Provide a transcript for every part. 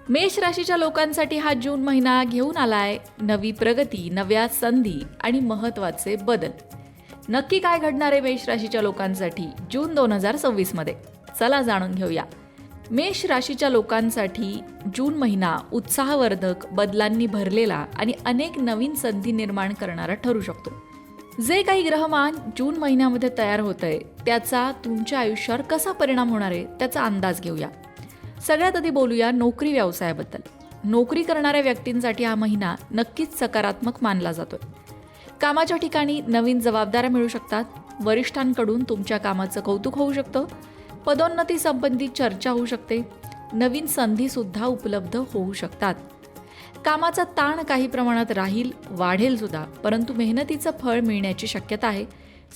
मेष राशीच्या लोकांसाठी हा जून महिना घेऊन आलाय नवी प्रगती, नव्या संधी आणि महत्त्वाचे बदल. नक्की काय घडणार आहे मेष राशीच्या लोकांसाठी जून 2026 मध्ये? चला जाणून घेऊया. मेष राशीच्या लोकांसाठी जून महिना उत्साहवर्धक, बदलांनी भरलेला आणि अनेक नवीन संधी निर्माण करणारा ठरू शकतो. जे काही ग्रहमान जून महिन्यामध्ये तयार होतंय त्याचा तुमच्या आयुष्यावर कसा परिणाम होणार आहे त्याचा अंदाज घेऊया. सगळ्यात आधी बोलूया नोकरी व्यवसायाबद्दल. नोकरी करणाऱ्या व्यक्तींसाठी हा महिना नक्कीच सकारात्मक मानला जातोय. कामाच्या ठिकाणी नवीन जबाबदाऱ्या मिळू शकतात. वरिष्ठांकडून तुमच्या कामाचं कौतुक होऊ शकतं. पदोन्नती संबंधित चर्चा होऊ शकते. नवीन संधी सुद्धा उपलब्ध होऊ शकतात. कामाचा ताण काही प्रमाणात राहील, वाढेल सुद्धा, परंतु मेहनतीचं फळ मिळण्याची शक्यता आहे.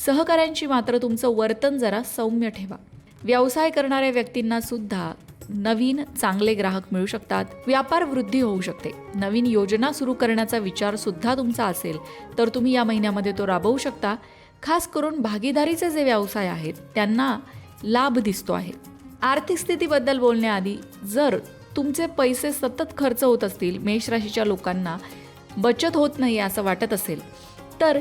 सहकाऱ्यांशी मात्र तुमचं वर्तन जरा सौम्य ठेवा. व्यवसाय करणाऱ्या व्यक्तींना सुद्धा नवीन चांगले ग्राहक मिळू शकतात. व्यापार वृद्धी होऊ शकते. नवीन योजना सुरू करण्याचा विचार सुद्धा तुमचा असेल तर तुम्ही या महिन्यामध्ये तो राबवू शकता. खास करून भागीदारीचे जे व्यवसाय आहेत त्यांना लाभ दिसतो आहे. आर्थिक स्थितीबद्दल बोलण्याआधी, जर तुमचे पैसे सतत खर्च होत असतील, मेष राशीच्या लोकांना बचत होत नाही असं वाटत असेल, तर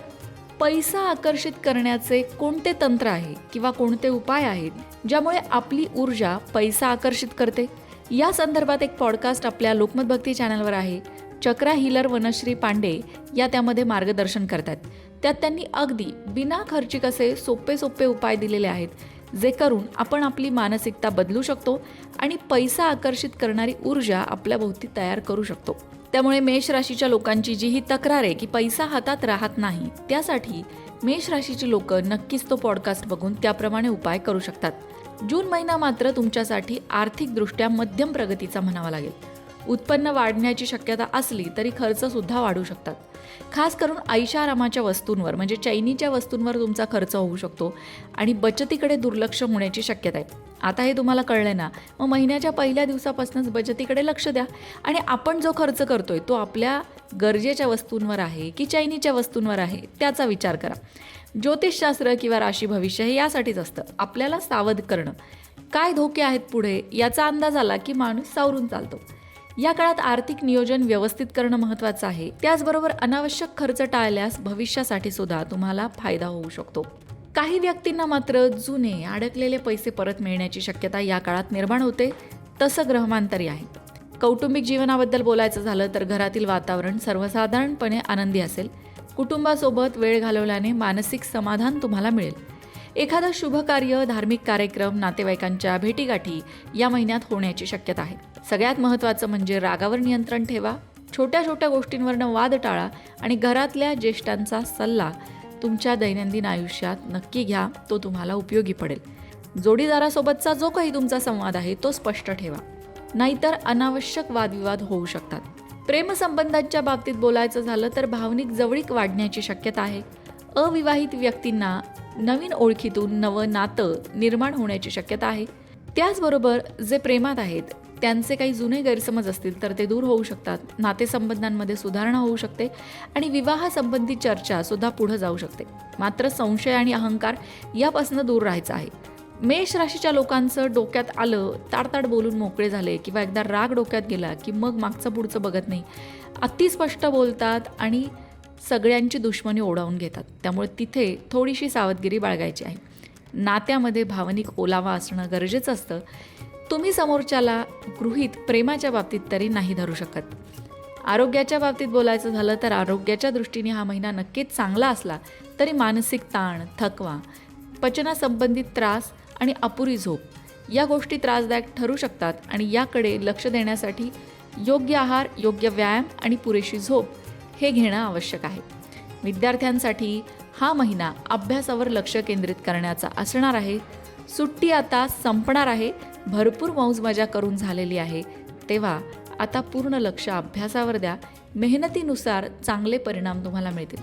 पैसा आकर्षित करण्याचे कोणते तंत्र आहे किंवा कोणते उपाय आहेत ज्यामुळे आपली ऊर्जा पैसा आकर्षित करते, या संदर्भात एक पॉडकास्ट आपल्या लोकमत भक्ती चॅनलवर आहे. चक्रा हीलर वनश्री पांडे या त्यामध्ये मार्गदर्शन करतात. त्यात त्यांनी अगदी बिना खर्चिक असे सोपे उपाय दिलेले आहेत, जे करून आपण आपली मानसिकता बदलू शकतो आणि पैसा आकर्षित करणारी ऊर्जा आपल्या भोवती तयार करू शकतो. त्यामुळे मेष राशीच्या लोकांची जी ही तक्रार आहे की पैसा हातात राहत नाही, त्यासाठी मेष राशीची लोक नक्कीच तो पॉडकास्ट बघून त्याप्रमाणे उपाय करू शकतात. जून महिना मात्र तुमच्यासाठी आर्थिकदृष्ट्या मध्यम प्रगतीचा म्हणावा लागेल. उत्पन्न वाढण्याची शक्यता असली तरी खर्च सुद्धा वाढू शकतात. खास करून ऐशारामाच्या वस्तूंवर म्हणजे चैनीच्या वस्तूंवर तुमचा खर्च होऊ शकतो आणि बचतीकडे दुर्लक्ष होण्याची शक्यता आहे. आता हे तुम्हाला कळलं ना, मग महिन्याच्या पहिल्या दिवसापासूनच बचतीकडे लक्ष द्या आणि आपण जो खर्च करतोय तो आपल्या गरजेच्या वस्तूंवर आहे की चैनीच्या वस्तूंवर आहे त्याचा विचार करा. ज्योतिषशास्त्र किंवा राशी भविष्य हे यासाठीच असतं, आपल्याला सावध करणं. काय धोके आहेत पुढे याचा अंदाज आला की माणूस सावरून चालतो. या काळात आर्थिक नियोजन व्यवस्थित करणं महत्त्वाचं आहे. त्याचबरोबर अनावश्यक खर्च टाळल्यास भविष्यासाठी सुद्धा तुम्हाला फायदा होऊ शकतो. काही व्यक्तींना मात्र जुने अडकलेले पैसे परत मिळण्याची शक्यता या काळात निर्माण होते. तसं ग्रहमांतरी आहे. कौटुंबिक जीवनाबद्दल बोलायचं झालं तर घरातील वातावरण सर्वसाधारणपणे आनंदी असेल. कुटुंबासोबत वेळ घालवल्याने मानसिक समाधान तुम्हाला मिळेल. एखादं शुभ कार्य, धार्मिक कार्यक्रम, नातेवाईकांच्या भेटीगाठी या महिन्यात होण्याची शक्यता आहे. सगळ्यात महत्त्वाचं म्हणजे रागावर नियंत्रण ठेवा. छोट्या गोष्टींवरनं वाद टाळा आणि घरातल्या ज्येष्ठांचा सल्ला तुमच्या दैनंदिन आयुष्यात नक्की घ्या, तो तुम्हाला उपयोगी पडेल. जोडीदारासोबतचा जो काही तुमचा संवाद आहे तो स्पष्ट ठेवा, नाहीतर अनावश्यक वादविवाद होऊ शकतात. प्रेमसंबंधांच्या बाबतीत बोलायचं झालं तर भावनिक जवळीक वाढण्याची शक्यता आहे. अविवाहित व्यक्तींना नवीन ओळखीतून नवं नातं निर्माण होण्याची शक्यता आहे. त्याचबरोबर जे प्रेमात आहेत त्यांचे काही जुने गैरसमज असतील तर ते दूर होऊ शकतात. नातेसंबंधांमध्ये सुधारणा होऊ शकते आणि विवाहासंबंधी चर्चा सुद्धा पुढे जाऊ शकते. मात्र संशय आणि अहंकार यापासून दूर राहायचं आहे. मेष राशीच्या लोकांचं डोक्यात आलं, ताडताड बोलून मोकळे झाले किंवा एकदा राग डोक्यात गेला की मग मागचं पुढचं बघत नाही, अतिस्पष्ट बोलतात आणि सगळ्यांची दुश्मनी ओढावून घेतात. त्यामुळे तिथे थोडीशी सावधगिरी बाळगायची आहे. नात्यामध्ये भावनिक ओलावा असणं गरजेचं असतं. तुम्ही समोरच्याला गृहीत प्रेमाच्या बाबतीत तरी नाही धरू शकत. आरोग्याच्या बाबतीत बोलायचं झालं तर आरोग्याच्या दृष्टीने हा महिना नक्कीच चांगला असला तरी मानसिक ताण, थकवा, पचनासंबंधित त्रास आणि अपुरी झोप या गोष्टी त्रासदायक ठरू शकतात आणि याकडे लक्ष देण्यासाठी योग्य आहार, योग्य व्यायाम आणि पुरेशी झोप हे घेणं आवश्यक आहे. विद्यार्थ्यांसाठी हा महिना अभ्यासावर लक्ष केंद्रित करण्याचा असणार आहे. सुट्टी आता संपणार आहे. भरपूर मौज मजा करून झालेली आहे, तेव्हा आता पूर्ण लक्ष अभ्यासावर द्या. मेहनतीनुसार चांगले परिणाम तुम्हाला मिळतील.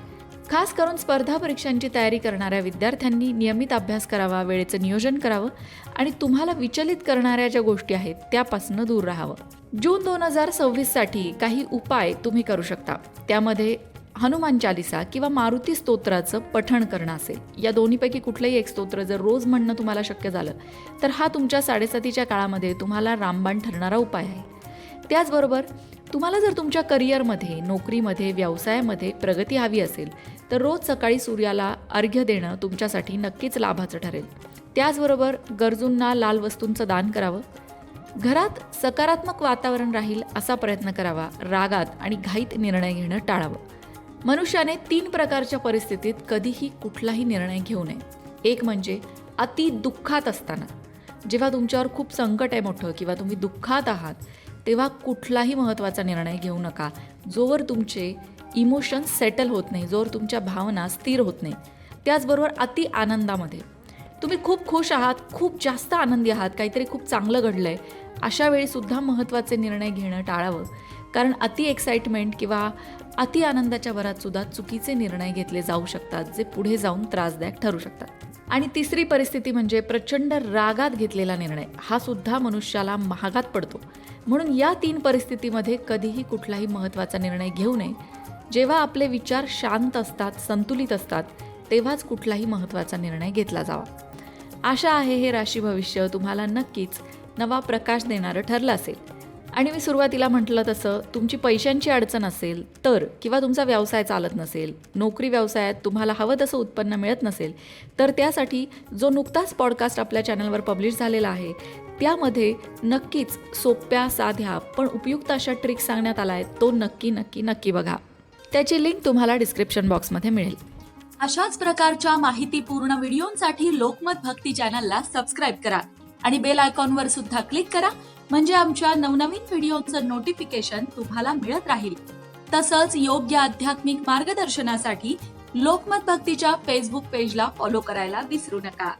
खास करून स्पर्धा परीक्षांची तयारी करणाऱ्या विद्यार्थ्यांनी नियमित अभ्यास करावा, वेळेचं नियोजन करावं आणि तुम्हाला विचलित करणाऱ्या ज्या गोष्टी आहेत त्यापासून दूर राहावं. जून 2026साठी काही उपाय तुम्ही करू शकता. त्यामध्ये हनुमान चालिसा किंवा मारुती स्तोत्राचं पठण करणं असेल. या दोन्हीपैकी कुठलंही एक स्तोत्र जर रोज म्हणणं तुम्हाला शक्य झालं तर हा तुमच्या 7:30च्या काळामध्ये तुम्हाला रामबाण ठरणारा उपाय आहे. त्याचबरोबर तुम्हाला जर तुमच्या करिअरमध्ये, नोकरीमध्ये, व्यवसायामध्ये प्रगती हवी असेल तर रोज सकाळी सूर्याला अर्घ्य देणं तुमच्यासाठी नक्कीच लाभाचं ठरेल. त्याचबरोबर गरजूंना लाल वस्तूंचं दान करावं. घरात सकारात्मक वातावरण राहील असा प्रयत्न करावा. रागात आणि घाईत निर्णय घेणं टाळावं. मनुष्याने 3 प्रकारच्या परिस्थितीत कधीही कुठलाही निर्णय घेऊ नये. एक म्हणजे अति दुःखात असताना. जेव्हा तुमच्यावर खूप संकट आहे मोठं किंवा तुम्ही दुःखात आहात तेव्हा कुठलाही महत्त्वाचा निर्णय घेऊ नका जोवर तुमचे इमोशन्स सेटल होत नाही, जोवर तुमच्या भावना स्थिर होत नाही. त्याचबरोबर अति आनंदामध्ये तुम्ही खूप खुश आहात, खूप जास्त आनंदी आहात, काहीतरी खूप चांगलं घडलं आहे, अशा वेळीसुद्धा महत्त्वाचे निर्णय घेणं टाळावं. कारण अति एक्साइटमेंट किंवा अति आनंदाच्या भरातसुद्धा चुकीचे निर्णय घेतले जाऊ शकतात जे पुढे जाऊन त्रासदायक ठरू शकतात. आणि तिसरी परिस्थिती म्हणजे प्रचंड रागात घेतलेला निर्णय. हा सुद्धा मनुष्याला महागात पडतो. म्हणून या 3 परिस्थितीमध्ये कधीही कुठलाही महत्त्वाचा निर्णय घेऊ नये. जेव्हा आपले विचार शांत असतात, संतुलित असतात, तेव्हाच कुठलाही महत्त्वाचा निर्णय घेतला जावा. आशा आहे हे राशी भविष्य तुम्हाला नक्कीच नवा प्रकाश देणारं ठरलं असेल. आणि मी सुरुवातीला म्हटलं तसं तुमची पैशांची अडचण असेल तर, किंवा तुमचा व्यवसाय चालत नसेल, नोकरी व्यवसायात तुम्हाला हवं तसं उत्पन्न मिळत नसेल तर त्यासाठी जो नुकताच पॉडकास्ट आपल्या चॅनलवर पब्लिश झालेला आहे त्यामध्ये नक्कीच सोप्या, साध्या पण उपयुक्त अशा ट्रिक्स सांगण्यात आल्या आहेत. तो नक्की बघा. त्याची लिंक तुम्हाला डिस्क्रिप्शन बॉक्समध्ये मिळेल. अशाच प्रकारच्या माहितीपूर्ण व्हिडिओंसाठी लोकमत भक्ती चॅनलला सबस्क्राईब करा आणि बेल आयकॉनवर सुद्धा क्लिक करा, म्हणजे आमच्या नवनवीन व्हिडिओचं नोटिफिकेशन तुम्हाला मिळत राहील. तसंच योग्य आध्यात्मिक मार्गदर्शनासाठी लोकमत भक्तीच्या फेसबुक पेजला फॉलो करायला विसरू नका.